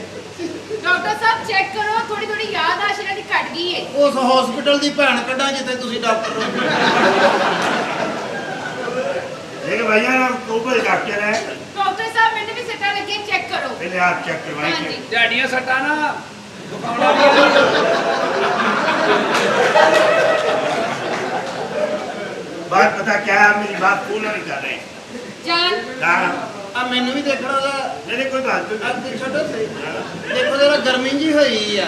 ਡਾਕਟਰ ਸਾਹਿਬ ਚੈੱਕ ਕਰੋ ਥੋੜੀ ਥੋੜੀ ਯਾਦ ਆਸ਼ ਇਹਨਾਂ ਦੀ ਘਟ ਗਈ ਹੈ ਉਸ ਹਸਪੀਟਲ ਦੀ ਭੈਣ ਕੱਢਾਂ ਜਿੱਥੇ ਤੁਸੀਂ ਡਾਕਟਰ ਹੋ देख भैया ना ऊपर डॉक्टर है ਡਾਕਟਰ ਸਾਹਿਬ ਮੈਨੂੰ ਵੀ ਸੱਟਾਂ ਲੱਗੀਆਂ ਚੈੱਕ ਕਰੋ पहले आप चेक करवाइए ਹਾਂਜੀ ਝਾੜੀਆਂ ਸੱਟਾਂ ਨਾ ਦੁਕਾਨਾਂ ਦੀਆਂ बात पता क्या है आप मेरी बात पूर्ण नहीं कर रहे ਜਾਨ हाँ ਆ ਮੈਨੂੰ ਵੀ ਦੇਖਣਾ ਦਾ नहीं कोई बात ਆ नहीं ਛੱਡੋ ਸਹੀ ਦੇਖੋ ਜਰਾ ਗਰਮੀ ਜੀ ਹੋਈ ਆ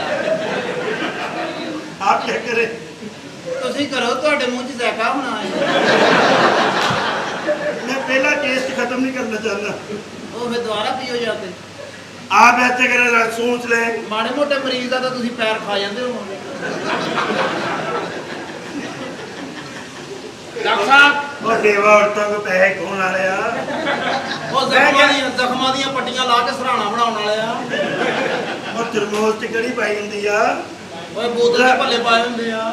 आप चेक करें ਤੁਸੀਂ ਕਰੋ ਤੁਹਾਡੇ ਮੂੰਹ 'ਚ ਜ਼ੈਕਾ ਹੋਣਾ ਹੈ मैं पहला टेस्ट खत्म नहीं करना चाहता ਉਹ ਫਿਰ ਦੁਬਾਰਾ ਪੀਓ ਜਾਂਦੇ आप ऐसे करें जरा सोच लें ਮਾੜੇ ਮੋਟੇ ਮਰੀਜ਼ ਦਾ ਤਾਂ ਤੁਸੀਂ ਪੈਰ ਖਾ ਜਾਂਦੇ ਹੋ ਡਾਕਟਰ ਸਾਹਿਬ और देवा औरतों को पैसे कौन आ रहे यार ਉਹ ਜ਼ਖਮਾਂ ਦੀਆਂ ਪੱਟੀਆਂ ਲਾ ਕੇ ਸਰਾਣਾ ਬਣਾਉਣ ਵਾਲੇ ਆ और थर्मोस की कड़ी पाई होती यार ਓਏ ਬੋਤਲਾਂ 'ਚ ਭੱਲੇ ਪਾਏ ਹੁੰਦੇ ਆ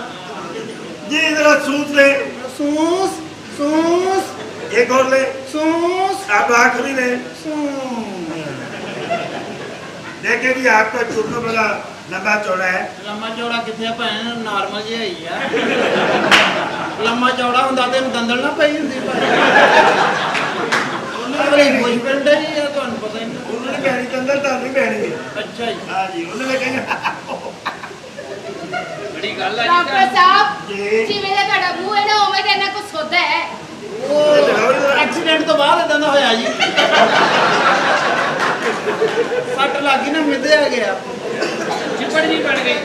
जी जरा सोच लें ਸੂਸ ਸੂਸ एक और ले ਸੂਸ आप आखिरी ले देखे कि आपका चूर्ण बड़ा लंबा चौड़ा है ਲੰਮਾ ਚੌੜਾ ਕਿੱਥੇ ਆ ਭੈਣ ਨਾਰਮਲ ਜਿਹਾ ਹੀ ਆ ਲੰਮਾ ਚੌੜਾ ਹੁੰਦਾ ਤੇ ਇਹਨੂੰ ਦੰਦਲ ਨਾ ਪਈ ਹੁੰਦੀ ਭਾਈ ਉਹਨਾਂ ਬੜੀ ਖੁਸ਼ ਪਿੰਡ ਜੀ ਆ ਤੁਹਾਨੂੰ ਪਤਾ ਹੀ ਨਹੀਂ उन्होंने कहनी के अंदर तो नहीं बहनी ਅੱਛਾ ਜੀ हाँ जी उन्होंने कहेंगे ਬੜੀ ਗੱਲ ਆ ਡਾਕਟਰ ਸਾਹਿਬ जी ਜਿਵੇਂ ਦਾ ਤੁਹਾਡਾ ਮੂੰਹ ਹੈ ਨਾ ਉਵੇਂ ਦਾ ਇਹਨਾਂ ਕੁਝ ਸੋਦਾ ਹੈ ਉਹ ਐਕਸੀਡੈਂਟ ਤੋਂ ਬਾਅਦ ਇਦਾਂ ਦਾ ਹੋਇਆ ਜੀ ਸੱਟ ਲੱਗੀ ਨਾ ਮਿੱਧਿਆ ਗਿਆ ਚਿੱਪੜ ਜੀ ਬਣ ਗਈ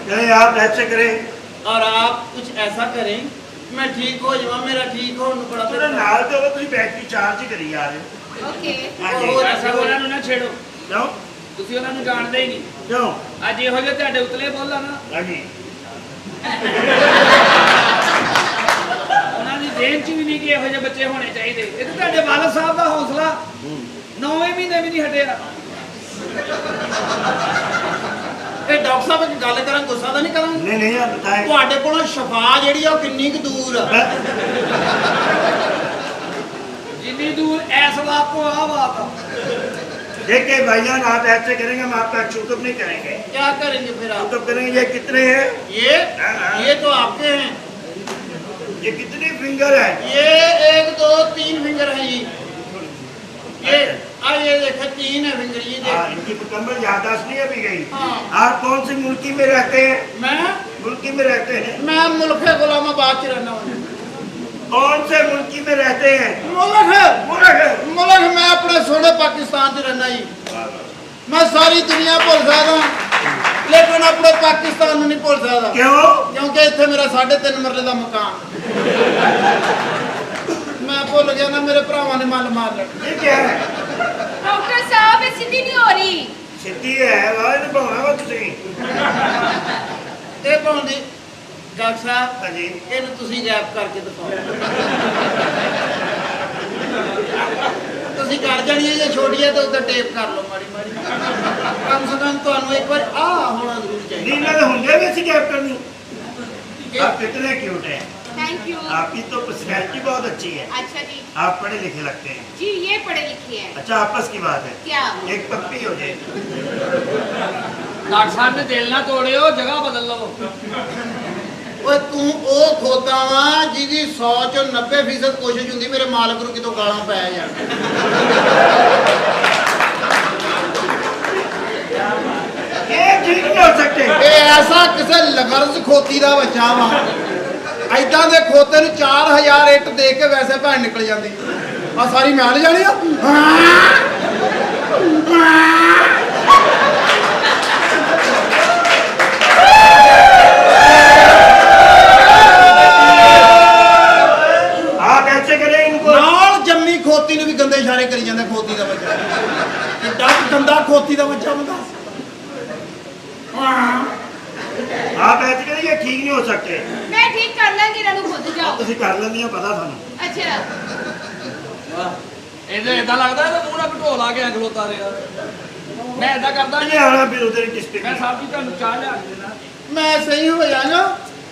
कहे आप ऐसे करें और आप कुछ ऐसा करें मैं ठीक हो जाऊँ मेरा ठीक हो बड़ा थोड़ा नाल तो तुम बैटरी चार्ज ही करी जा रहे हो ਓਕੇ हाँ जी और- ਐਸਾ ਉਹਨਾਂ ਨੂੰ ਨਾ ਛੇੜੋ क्यों ਤੁਸੀਂ ਉਹਨਾਂ ਨੂੰ ਜਾਣਦੇ ਹੀ ਨਹੀਂ क्यों ਅੱਜ ਇਹੋ ਜਿਹੇ ਤੁਹਾਡੇ ਉਤਲੇ ਬੋਲਾ ਨਾ हाँ जी ਉਹਨਾਂ ਦੀ ਦੇਨ ਚ ਵੀ ਨਹੀਂ ਕਿ ਇਹੋ ਜਿਹੇ ਬੱਚੇ ਹੋਣੇ ਚਾਹੀਦੇ ਇਹ ਤਾਂ ਤੁਹਾਡੇ ਵਾਲਦ ਸਾਹਿਬ ਦਾ ਹੌਸਲਾ 9ਵੇਂ ਮਹੀਨੇ ਵੀ ਨਹੀਂ ਹਟਿਆ ਇਹ ਡਾਕਟਰ ਸਾਹਿਬ ਇੱਕ ਗੱਲ ਕਰਾਂ ਗੁੱਸਾ ਤਾਂ ਨਹੀਂ ਕਰਾਂਗੇ नहीं नहीं आप बताएं ਤੁਹਾਡੇ ਕੋਲੋਂ ਸ਼ਫਾ ਜਿਹੜੀ ਆ ਉਹ ਕਿੰਨੀ ਕੁ ਦੂਰ ਆ ਜਿੰਨੀ ਦੂਰ ਐਸ ਬਾਤ ਤੋਂ ਆ ਬਾਤ ਆ देखिए भाईजान आप ऐसे करेंगे हम आपका चुकअप नहीं करेंगे क्या करेंगे फिर आप चुकअप करेंगे ये कितने हैं ये तो आपके हैं ये कितनी फिंगर है ये 1 2 3 फिंगर है जी ये देखो 3 है फिंगर ये हाँ, देख इनकी मुकम्मल याददाश्त नहीं अभी गई हाँ। आप कौन सी मुल्की में रहते हैं मैं मुल्की में रहते हैं मैं मुल्क गुलामाबाद च रहना हूँ कौन से मुल्की में रहते हैं मुल्क मुल्क मैं अपने सोने पाकिस्तान च रहना जी मैं सारी दुनिया भुल सकदा लेकिन अपने पाकिस्तान ਨੂੰ ਨਹੀਂ ਭੁੱਲ ਸਕਦਾ क्यों ਕਿਉਂਕਿ ਇੱਥੇ ਮੇਰਾ 3.5 ਮਰਲੇ ਦਾ ਮਕਾਨ ਮੈਂ ਭੁੱਲ ਗਿਆ ਨਾ ਮੇਰੇ ਭਰਾਵਾਂ ਨੇ ਮਨ ਮਾਰ ਲੈਣਾ ये क्या है ਡਾਕਟਰ ਸਾਹਿਬ ਇਹ ਸਿੱਧੀ ਨਹੀਂ ਹੋ ਰਹੀ सिद्धि है वाह ने भावना वा तुसी ਇਹ ਪਾਉਂਦੀ ਡਾਕਟਰ ਸਾਹਿਬ हाँ जी ਇਹਨੂੰ ਤੁਸੀਂ ਗੈਪ ਕਰਕੇ ਦਿਖਾਓ ਤੁਸੀਂ ਕਰ ਜਾਣੀ ਹੈ ਜੇ ਛੋਟੀ ਹੈ ਤਾਂ ਉੱਤੇ ਟੇਪ ਕਰ ਲਓ ਮਾੜੀ ਮਾੜੀ ਕਮ ਸੇ ਕਮ ਤੁਹਾਨੂੰ ਇੱਕ ਵਾਰ ਹੋਣਾ ਜ਼ਰੂਰ ਚਾਹੀਦਾ नीला तो होंगे भी ऐसी गैप करनी आप कितने क्यूट हैं ਥੈਂਕ थैंक यू। आपकी तो पर्सनैलिटी बहुत अच्छी है, अच्छा जी। आप पढ़े लिखे लगते हैं। जी ये पढ़े लिखे हैं। अच्छा आपस की बात है, क्या? एक पप्पी हो जाए। ਡਾਕਟਰ ਸਾਹਿਬ ਨੇ ਦਿਲ ਨਾ ਤੋੜਿਓ, ਜਗ੍ਹਾ ਬਦਲ ਲਵੋ। ਓਏ ਤੂੰ ਉਹ ਖੋਤਾ ਵਾ ਜਿਹਦੀ 100 ਚੋਂ 90% ਕੋਸ਼ਿਸ਼ ਹੁੰਦੀ ਮੇਰੇ ਮਾਲਕ ਨੂੰ ਕਿਤੋਂ ਗਾਲਾਂ ਪੈ ਜਾਣ। ये ठीक नहीं हो सकते। ਇਹ ਐਸਾ ਕਿਸੇ ਲਗਰਜ਼ ਖੋਤੀ ਦਾ ਬੱਚਾ ਵਾ, ਐਦਾਂ ਦੇ ਖੋਤੇ ਨੂੰ 4000 ਇੱਟ ਦੇ ਕੇ ਵੈਸੇ ਭੈਣ ਨਿਕਲ ਜਾਂਦੀ ਆ ਸਾਰੀ ਮੈਂ ਲੈ ਜਾਣੀ ਆ। आप ऐसे करें इनको। ਨਾਲ ਜੰਮੀ ਖੋਤੀ ਨੂੰ ਵੀ ਗੰਦੇ ਇਸ਼ਾਰੇ ਕਰੀ ਜਾਂਦਾ ਖੋਤੀ ਦਾ ਬੱਚਾ। ਕਿੱਡਾ ਗੰਦਾ ਖੋਤੀ ਦਾ ਬੱਚਾ ਬੰਦਾ। आप ऐसे करें, ये ठीक नहीं हो सकते। मैं ठीक कर लेंगी, इन्हों खुद जाओ। ਤੁਸੀਂ ਕਰ ਲੈਂਦੀਆਂ ਪਤਾ ਤੁਹਾਨੂੰ। अच्छा ਇਹਦੇ ਇਦਾਂ ਲੱਗਦਾ ਇਹਦਾ ਮੂੰਹ ਨਾਲ ਘਟੋਲ ਆ ਕੇ ਖਲੋਤਾ ਰਿਹਾ। ਮੈਂ ਇਦਾਂ ਕਰਦਾ ये आना फिर उधर डिस्ट्रिक्ट ਮੈਂ ਸਾਹਿਬ ਜੀ ਤੁਹਾਨੂੰ ਚਾਹ ਲਿਆ ਕੇ ਦੇਣਾ। ਮੈਂ ਸਹੀ ਹੋ ਜਾਣਾ,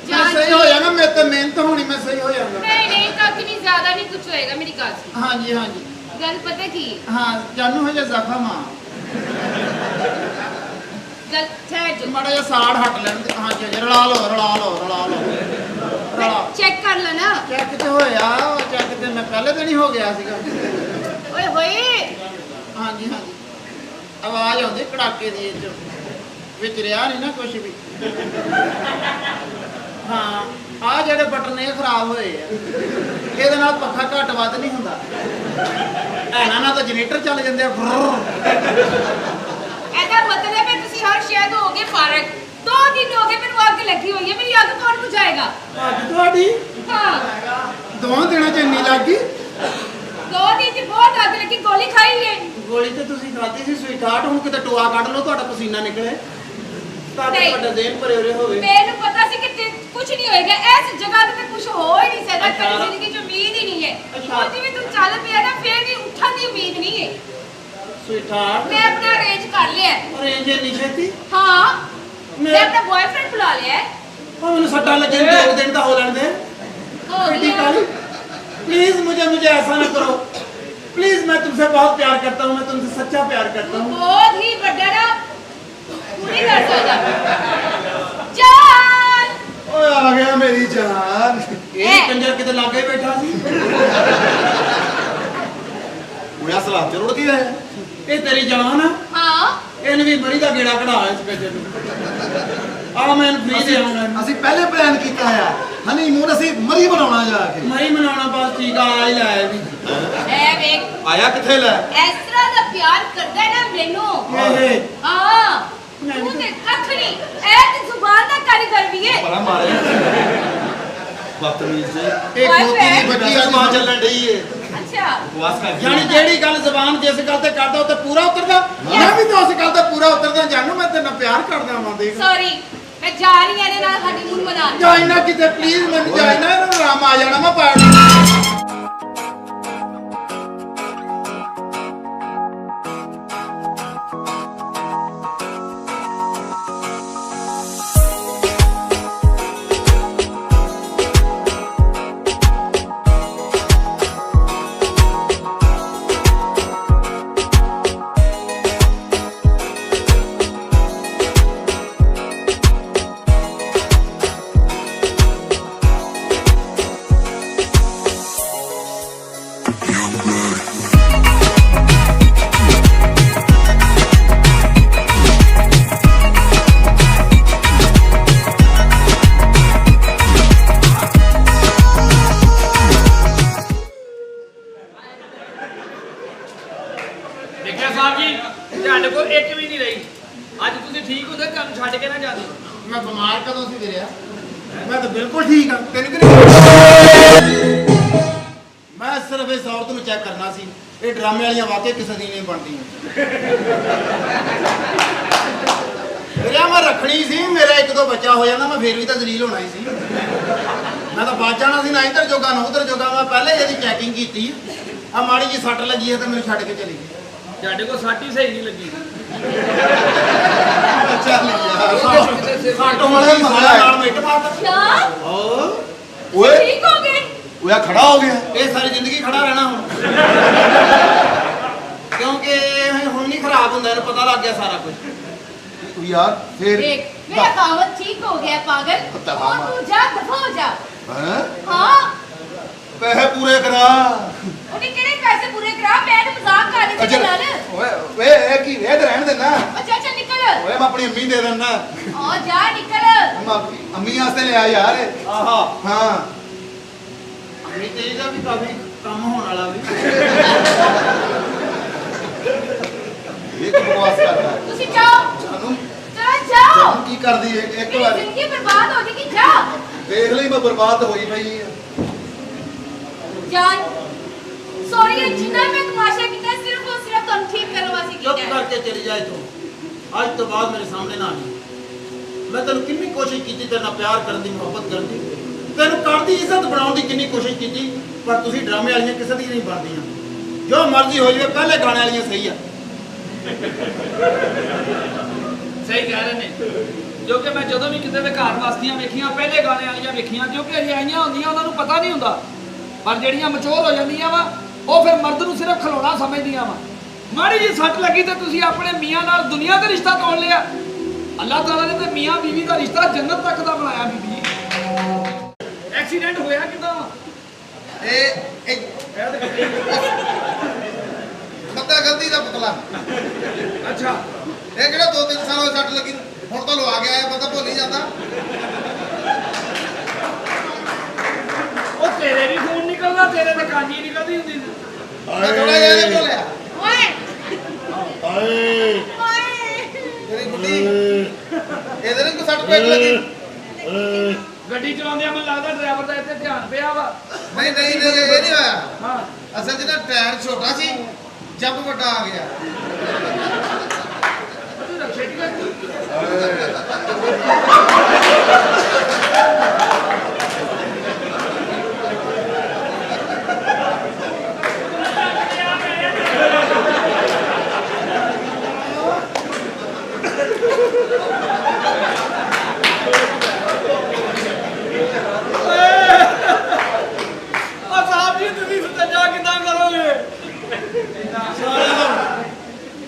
ਮੈਂ ਸਹੀ ਹੋ ਜਾਣਾ, ਮੇਰੇ ਤੇ ਮਿਹਨਤ ਹੋਣੀ, ਮੈਂ ਸਹੀ ਹੋ ਜਾਣਾ। नहीं नहीं कख नहीं, ज्यादा नहीं कुछ होएगा मेरी गल से। ਹਾਂਜੀ ਹਾਂਜੀ गल पता की ਹਾਂ ਜਾਨੂ ਹੋ ਜਾ ਜ਼ਖਮ ਆ गल ठहर जो ਮਾੜਾ ਜਿਹਾ ਸਾੜ ਹਟ ਲੈਣ ਦੇ। ਹਾਂਜੀ ਹਾਂਜੀ ਰਲਾ ਲਓ ਰਲਾ ਲਓ ਰਲਾ ਲਓ ਰਲਾ। चेक कर लो ना। ਚੈੱਕ ਤੇ ਹੋਇਆ, ਉਹ ਚੈੱਕ ਤੇ ਮੈਂ ਪਹਿਲੇ ਦਿਨ ਹੀ ਹੋ ਗਿਆ ਸੀਗਾ। ओए होए ਹਾਂਜੀ ਹਾਂਜੀ ਆਵਾਜ਼ ਆਉਂਦੀ ਕੜਾਕੇ ਦੀ ਇਹ 'ਚ, ਵਿੱਚ ਰਿਹਾ ਨਹੀਂ ਨਾ ਕੁਝ ਵੀ। ਹਾਂ ਆ ਜਿਹੜੇ ਬਟਨ ਇਹ ਖਰਾਬ ਹੋਏ ਆ, ਇਹਦੇ ਨਾਲ ਪੱਖਾ ਘੱਟ ਵੱਧ ਨਹੀਂ ਹੁੰਦਾ। ਇਹਨਾਂ ਨਾਲ ਤਾਂ ਜਨਰੇਟਰ ਚੱਲ ਜਾਂਦੇ ਆ। ऐसा मतलब है तुसी हर शायद हो गए फारग। 2 दिन हो गए मेनू आग लगी हुई है, मेरी आग कौन बुझाएगा? ਅੱਜ ਤੁਹਾਡੀ हाँ 2 ਦਿਨਾਂ 'ਚ ਇੰਨੀ ਲੱਗ ਗਈ। 2 दिन से बहुत आग लगी, गोली खाई है। ਗੋਲੀ ਤੇ ਤੁਸੀਂ ਖਾਧੀ ਸੀ ਸਵੀਟਹਾਰਟ, ਹੁਣ ਕਿਤੇ ਟੋਆ ਕੱਢ ਲਓ ਤੁਹਾਡਾ ਪਸੀਨਾ ਨਿਕਲੇ ਤਾਂ ਨਹੀਂ। ਤੁਹਾਡਾ ਦੇਨ ਭਰੇ ਉਰੇ ਹੋਵੇ। मैंने पता सी कि कुछ नहीं होएगा, ऐस जगह पे कुछ हो ही नहीं सकता। तेरी जिंदगी च उम्मीद ही नहीं है। अच्छा। और जिवें तू चल पिया ना, फिर भी उठन की उम्मीद नहीं है। ਸਵੀਟਹਾਰਟ मैं अपना अरेंज कर लिया है। ਅਰੇਂਜ ਇੰਨੀ ਛੇਤੀ? हाँ मैं मैं- अपना बॉयफ्रेंड बुला लिया है। ਉਹ ਮੈਨੂੰ ਸੱਟਾਂ ਲੱਗਣ ਦੇ 2 ਦਿਨ ਤਾਂ ਹੋ ਲੈਣ ਦੇ। हो बेटी गया। काली प्लीज मुझे ऐसा ना करो प्लीज, मैं तुमसे बहुत प्यार करता हूँ, मैं तुमसे सच्चा प्यार करता हूँ। बहुत ही बड़ा ना पूरी कर सकता। चल ओए आ गया मेरी जान। ये कंजर किते लागे बैठा सी। ओया सलाह ते रुड़दी है। ये तेरी जान है, हाँ ਇਹਨੂੰ ਵੀ ਮਰੀ ਦਾ ਗੇੜਾ ਕਢਾ ਇਸ ਗੱਜੇ ਨੂੰ। ਆ ਮੈਂ ਫ੍ਰੀ ਦੇ ਆਉਂਗਾ। ਅਸੀਂ ਪਹਿਲੇ ਪਲਾਨ ਕੀਤਾ ਆ ਹਨੀਮੂਨ ਅਸੀਂ ਮਰੀ ਬਣਾਉਣਾ ਜਾ ਕੇ। ਮਰੀ ਮਨਾਉਣਾ ਬਸ ਠੀਕ ਆ ਹੀ ਲਾਇਆ ਵੀ। ए वेख ਆਇਆ ਕਿੱਥੇ ਲੈ? इस तरह का प्यार करदा है ना मेनू। ਇਹ हाँ तू ते कख नहीं, ए ते जुबान दा कारीगर भी है। ਬੜਾ ਮਾਰੇ ਬਦਤਮੀਜ਼ ਜੀ। ਇਹ ਖੋਤੀ ਦੀ ਬੱਚੀ ਬੱਚੀ ਆ ਮਾਂ ਚੱਲਣ ਡਈ ਏ। अच्छा ਬਕਵਾਸ ਕਰ ਯਾਨੀ ਜਿਹੜੀ ਗੱਲ ਜ਼ਬਾਨ ਜਿਸ ਗੱਲ ਤੇ ਕਰਦਾ ਉਹ ਤੇ ਪੂਰਾ ਉਤਰਦਾ। ਮੈਂ ਵੀ ਤਾਂ ਉਸ ਗੱਲ ਤੇ ਪੂਰਾ ਉਤਰਦਾ ਜਾਨੂ, ਮੈਂ ਤੇਰੇ ਨਾਲ ਪਿਆਰ ਕਰਦਾ ਵਾਂ। ਦੇਖ सॉरी मैं जा रही हूं ना हनीमून मनाने। ਜਾਈ ਨਾ ਕਿਤੇ ਪਲੀਜ਼, ਮੈਨੂੰ ਜਾਈ ਨਾ, ਇਹਨੂੰ ਆਰਾਮ ਆ ਜਾਣਾ ਮੈਂ ਪਾੜ। ਦੇਖਿਆ ਸਾਹਿਬ ਜੀ, ਤੁਹਾਡੇ ਕੋਲ ਇੱਕ ਵੀ ਨਹੀਂ ਰਹੀ। ਅੱਜ ਤੁਸੀਂ ਠੀਕ ਹੁੰਦੇ ਤੁਹਾਨੂੰ ਛੱਡ ਕੇ ਨਾ ਜਾਂਦੇ। ਮੈਂ ਬਿਮਾਰ ਕਦੋਂ ਸੀ ਵੀਰਿਆ? ਮੈਂ ਤਾਂ ਬਿਲਕੁਲ ਠੀਕ ਹਾਂ। ਤੈਨੂੰ ਕਿਹਨੇ? ਮੈਂ ਸਿਰਫ ਇਸ ਔਰਤ ਨੂੰ ਚੈੱਕ ਕਰਨਾ ਸੀ। ਇਹ ਡਰਾਮੇ ਵਾਲੀਆਂ ਵਾਕਿਆ ਕਿਸੇ ਦੀ ਨਹੀਂ ਬਣਦੀਆਂ। ਵੀਰਿਆ ਮੈਂ ਰੱਖਣੀ ਸੀ, ਮੇਰਾ 1-2 ਬੱਚਾ ਹੋ ਜਾਂਦਾ ਮੈਂ ਫੇਰ ਵੀ ਤਾਂ ਜ਼ਲੀਲ ਹੋਣਾ ਹੀ ਸੀ। ਮੈਂ ਤਾਂ ਬਚ ਜਾਣਾ ਸੀ, ਨਾ ਇੱਧਰ ਜੋਗਾ ਨਾ ਉੱਧਰ ਜੋਗਾ। ਮੈਂ ਪਹਿਲੇ ਇਹਦੀ ਚੈਕਿੰਗ ਕੀਤੀ, ਆ ਮਾੜੀ ਜੀ ਸੱਟ ਲੱਗੀ ਹੈ ਤਾਂ ਮੈਨੂੰ ਛੱਡ ਕੇ ਚਲੀ ਗਈ। ਤੁਹਾਡੇ ਕੋਲ ਸੱਟ ਹੀ ਸਹੀ ਨਹੀਂ ਲੱਗੀ। ਚੱਲ ਯਾਰ, ਸਾਟੋਂ ਵਾਲੇ ਮਸਾਲਾ ਨਾਲ ਮਿੱਟ ਮਾਰਦਾ। क्या ਓ ਓਏ ਠੀਕ ਹੋ ਗਏ? ਉਹ ਆ ਖੜਾ ਹੋ ਗਿਆ। ਇਹ ਸਾਰੀ ਜ਼ਿੰਦਗੀ ਖੜਾ ਰਹਿਣਾ ਹੁਣ ਕਿਉਂਕਿ ਇਹ ਹੁਣ ਨਹੀਂ ਖਰਾਬ ਹੁੰਦਾ, ਇਹਨੂੰ ਪਤਾ ਲੱਗ ਗਿਆ ਸਾਰਾ ਕੁਝ। ਤੂੰ ਯਾਰ ਫੇਰ ਦੇਖ ਮੇਰਾ ਕਾਵਤ ਠੀਕ ਹੋ ਗਿਆ ਪਾਗਲ। ਪਤਾ ਉਹ ਤੂੰ ਜਾ ਦਫਾ ਹੋ ਜਾ। ਹੈਂ? ਹਾਂ ਪੈਸੇ ਪੂਰੇ ਕਰਾ। ਉਹਨੇ ਕਿਹੜੇ ਪੈਸੇ ਪੂਰੇ ਕਰਾ? ਮੈਂ ਤਾਂ ਮਜ਼ਾਕ ਕਰ ਰਹੀ ਸੀ ਨਾਲ। ਓਏ ਓਏ ਇਹ ਕੀ ਵੇਦ ਰਹਿਣ ਦੇਣਾ। ਅੱਛਾ ਨਿਕਲ। ਓਏ ਮੈਂ ਆਪਣੀ ਅੰਮੀ ਦੇ ਦਿੰਦਾ। ਆ ਜਾ ਨਿਕਲ। ਮੈਂ ਅੰਮੀ ਵਾਸਤੇ ਲਿਆ ਯਾਰ। ਆਹਾ ਹਾਂ ਅਮੀ ਤੇਜ ਦਾ ਵੀ ਕਾਫੀ ਕੰਮ ਹੋਣ ਵਾਲਾ ਵੀ। ਇਹ ਕੀ ਬਕਵਾਸ ਕਰਦਾ। ਤੁਸੀਂ ਜਾਓ। ਸਾਨੂੰ ਚਲੋ ਜਾਓ। ਸਾਨੂੰ ਕੀ ਕਰਦੀ ਹੈ ਇੱਕ ਮੇਰੀ ਵਾਰੀ ਜ਼ਿੰਦਗੀ ਬਰਬਾਦ ਹੋ ਜਾਏਗੀ। ਜਾ ਦੇਖ ਲਈ ਮੈਂ ਬਰਬਾਦ ਹੋਈ ਪਈ ਆ। ਜਾਨ ਸੌਰੀ ਜਿੰਨਾ ਮੈਂ ਤਮਾਸ਼ਾ ਕੀਤਾ ਸਿਰਫ ਉਹ ਸਿਰਫ ਤੁਹਾਨੂੰ ਠੀਕ ਕਰਨ ਵਾਸਤੇ ਕੀਤਾ ਚੁੱਪ ਹੈ। ਕਰਕੇ ਚਲੀ ਜਾਏ ਤੂੰ, ਅੱਜ ਤੋਂ ਬਾਅਦ ਮੇਰੇ ਸਾਹਮਣੇ ਨਾ ਆਈ। ਮੈਂ ਤੈਨੂੰ ਕਿੰਨੀ ਕੋਸ਼ਿਸ਼ ਕੀਤੀ ਤੇਰੇ ਨਾਲ ਪਿਆਰ ਕਰਨ ਦੀ, ਮੁਹੱਬਤ ਕਰਨ ਦੀ, ਤੈਨੂੰ ਕਰਦੀ ਇੱਜ਼ਤ ਬਣਾਉਣ ਦੀ ਕਿੰਨੀ ਕੋਸ਼ਿਸ਼ ਕੀਤੀ, ਪਰ ਤੁਸੀਂ ਡਰਾਮੇ ਵਾਲੀਆਂ ਕਿਸੇ ਦੀ ਨਹੀਂ ਬਣਦੀਆਂ। ਜੋ ਮਰਜ਼ੀ ਹੋ ਜਾਵੇ ਪਹਿਲੇ ਗਾਣੇ ਵਾਲੀਆਂ ਸਹੀ ਆ। ਸਹੀ ਕਹਿ ਰਹੇ ਨੇ, ਕਿਉਂਕਿ ਮੈਂ ਜਦੋਂ ਵੀ ਕਿਤੇ ਦੇ ਘਰ ਵਸਦੀਆਂ ਵੇਖੀਆਂ ਪਹਿਲੇ ਗਾਣੇ ਵਾਲੀਆਂ ਵੇਖੀਆਂ, ਕਿਉਂਕਿ ਅਜੇ ਆਈਆਂ ਹੁੰਦੀਆਂ ਉਹਨਾਂ ਨੂੰ ਪਤਾ ਨਹੀਂ ਹੁੰਦਾ, ਪਰ ਜਿਹੜੀਆਂ ਮਚੋਰ ਹੋ ਜਾਂਦੀਆਂ ਵਾ ਉਹ ਫਿਰ ਮਰਦ ਨੂੰ ਸਿਰਫ ਖਿਲੌਣਾ ਸਮਝਦੀਆਂ ਵਾ। ਮਾੜੀ ਜੀ ਸੱਟ ਲੱਗੀ ਤੇ ਤੁਸੀਂ ਆਪਣੇ ਮੀਆਂ ਨਾਲ ਦੁਨੀਆ ਦਾ ਰਿਸ਼ਤਾ ਤੋੜ ਲਿਆ। ਅੱਲਾਹ ਤਾਲਾ ਨੇ ਤੇ ਮੀਆਂ ਬੀਵੀ ਦਾ ਰਿਸ਼ਤਾ ਜੰਨਤ ਤੱਕ ਦਾ ਬਣਾਇਆ। ਬੀਬੀ ਐਕਸੀਡੈਂਟ ਹੋਇਆ ਕਿਦਾਂ? ਇਹ ਮੱਤਾ ਗਲਤੀ ਦਾ ਪੁਤਲਾ। ਅੱਛਾ ਇਹ ਕਿਹੜਾ 2-3 ਸਾਲ ਹੋਏ ਸੱਟ ਲੱਗੀ, ਹੁਣ ਤਾਂ ਲਵਾ ਗਿਆ ਆ, ਬੰਦਾ ਭੁੱਲ ਹੀ ਜਾਂਦਾ। ਉਹ ਤੇਰੇ ਵੀ ਖੂਨ ਨਿਕਲਦਾ, ਤੇਰੇ ਤੇ ਕਾਂਜੀ ਨਿਕਲਦੀ ਹੁੰਦੀ ਸੀ। ਮੈਂ ਥੋੜਾ ਜਿਹਾ ਨਹੀਂ ਭੁੱਲਿਆ। ਓਏ ਹਾਏ ਓਏ ਤੇਰੀ ਗੁੱਡੀ ਇਹਦੇ ਨਾਲ ਕੋਈ ਸੱਟ ਪੇਟ ਲੱਗੀ। ਗੱਡੀ ਚਲਾਉਂਦਿਆਂ ਮੈਨੂੰ ਲੱਗਦਾ ਡਰਾਈਵਰ ਦਾ ਇੱਥੇ ਧਿਆਨ ਪਿਆ ਵਾ। ਨਹੀਂ ਨਹੀਂ ਨਹੀਂ ਇਹ ਨਹੀਂ ਹੋਇਆ। ਹਾਂ ਅਸਲ 'ਚ ਨਾ ਟਾਇਰ ਛੋਟਾ ਸੀ, ਜੱਬ ਵੱਡਾ ਆ ਗਿਆ। ਤੂੰ ਰਕਸ਼ੇ ਦੀ ਗੱਲ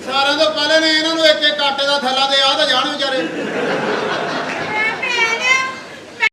ਸਾਰਿਆਂ ਤੋਂ ਪਹਿਲੇ ਨੇ ਇਹਨਾਂ ਨੂੰ ਇੱਕ ਇੱਕ ਆਟੇ ਦਾ ਥੈਲਾ ਦੇ